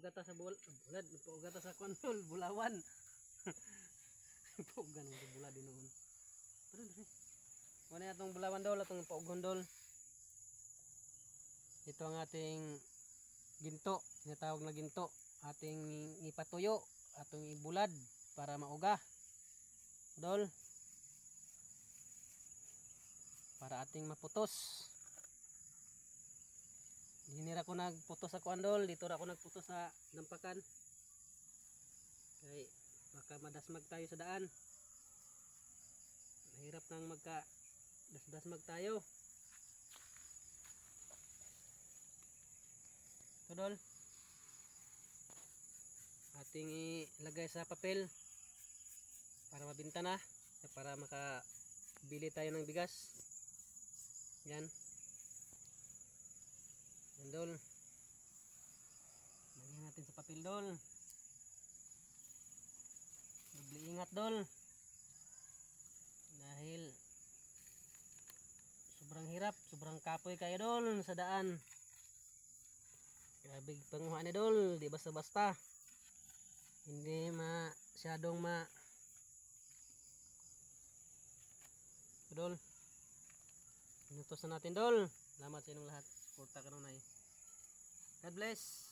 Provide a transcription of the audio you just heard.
ugata sa bulad, ugata sa kondol, bulawan. Paugan ng bulad din noon. Pero dali. Wala atong bulawan dol, atong paugon dol. Ito ang ating ginto, tinatawag na ginto. Ating ipatuyo, atong ibulad para mauga. Dol. Para ating maputos. Dinira ko nagputos ako andol, dito ra ako nagputos sa lampakan. Kay baka madasmag tayo sa daan. Mahirap nang magka dasmag tayo. Ito dol. Ating ilagay sa papel para mabinta na, para makabili tayo ng bigas. Yan. Yan dol. Lagyan natin sa papel dol. Doble ingat dol. Dahil sobrang hirap, sobrang kapoy kayo dol sa daan. Grabe panguha ni dol, di basta-basta. Hindi masyadong dol. Inutos na natin dol. Salamat sa inyong lahat. Suporta ka nung nay. God bless.